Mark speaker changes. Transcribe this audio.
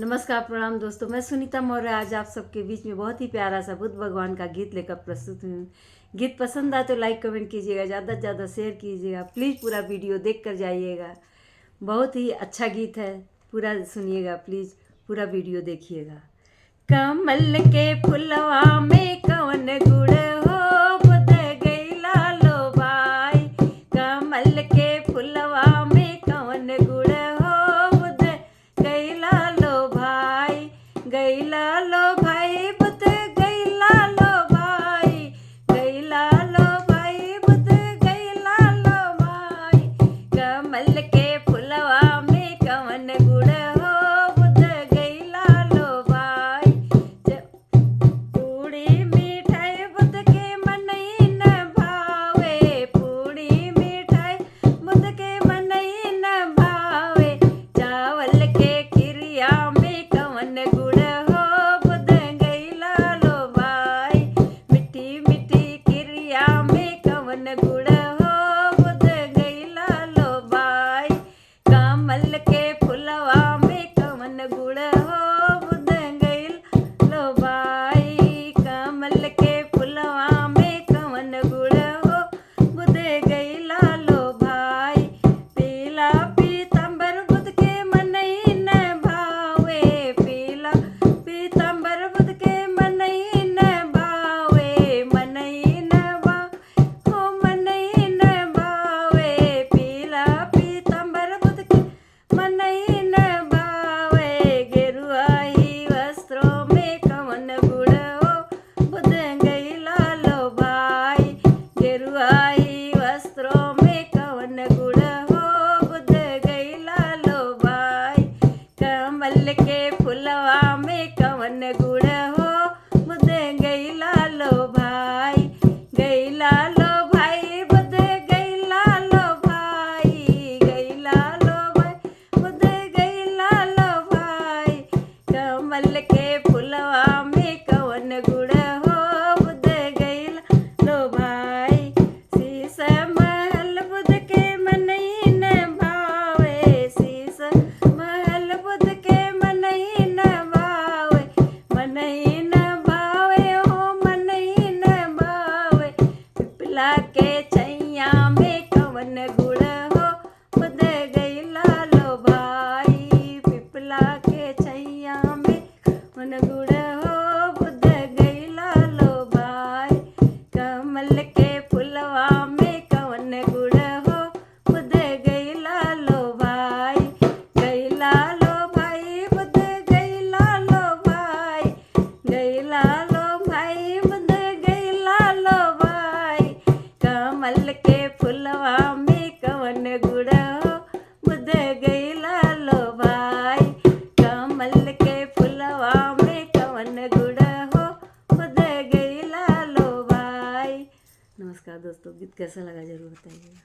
Speaker 1: नमस्कार प्रणाम दोस्तों, मैं सुनीता मौर्य आज आप सबके बीच में बहुत ही प्यारा सा बुद्ध भगवान का गीत लेकर प्रस्तुत हूँ। गीत पसंद आए तो लाइक कमेंट कीजिएगा, ज़्यादा से ज़्यादा शेयर कीजिएगा। प्लीज़ पूरा वीडियो देख कर जाइएगा। बहुत ही अच्छा गीत है, पूरा सुनिएगा। प्लीज़ पूरा वीडियो देखिएगा। कमल के फुलवा में कवन गुड़ हो, बुध गइला लो भाई। कमल के फुलवा में कवन गुड़ हो, बुध गइला लो भाई। गइला लो भाई, बुध गइला लो भाई। गइला लो भाई, बुध गइला लो भाई। कमल के फुलवा में कवन गुड़ हो, बुध गइला लो भाई। पूड़ी मिठाई बुध के मनई न भावे, पूड़ी मिठाई बुध के मनई न भावे। चावल के खिरिया में कवन गुड़ हो, बुध गइला लो भाई। मिठी मिठी खिरिया में कवन गुड़ हो, बुध गइला लो भाई। कमल के फुलवा में कवन गुड़ हो, बुध गइला लो भाई। कमल के फुलवा में कवन गुड़ हो, बुध गइला लो भाई। पीला पीतांबर बुध के मनई न भावे, पीला पीतांबर बुध के मनई न भावे। मनई न भावे हो, मनई न भावे। पीला पीतांबर बुध के मनई न भावे। गेरुआई वस्त्रों में कवन गुड़ हो, बुध गइला लो भाई। गेरुआई वस्त्रों में कवन गुड़ हो, बुध गइला लो भाई। कमल के फुलवा में कवन गुड़ हो, बुध गइला लो भाई। गइला लो भाई, बुध गइला लो भाई। गइला लो भाई, बुध गइला लो भाई। कमल के फुलवा में कवन गुड़ हो, बुध गइला लो भाई। शीश महल बुध के मनई न भावे, शीश महल बुध के मनई न भावे। मनई न भावे हो, मनई न भावे। पिपला के छैया में कवन गुड़ हो, बुध गइला लो भाई। पिपला के छैया में कवन गुड़ हो, बुध गइला लो भाई। कमल के फुलवा में कवन गुड़ हो, बुध गइला लो भाई। गइला लो भाई, बुध गइला लो भाई। गइला लो भाई, बुध गइला लो भाई। कमल के फुलवा में कवन गुड़ हो, बुध गइला लो भाई। कमल के फुलवा में कवन गुड़ हो, बुध गइला लो भाई। नमस्कार दोस्तों, गीत कैसा लगा जरूर बताइएगा।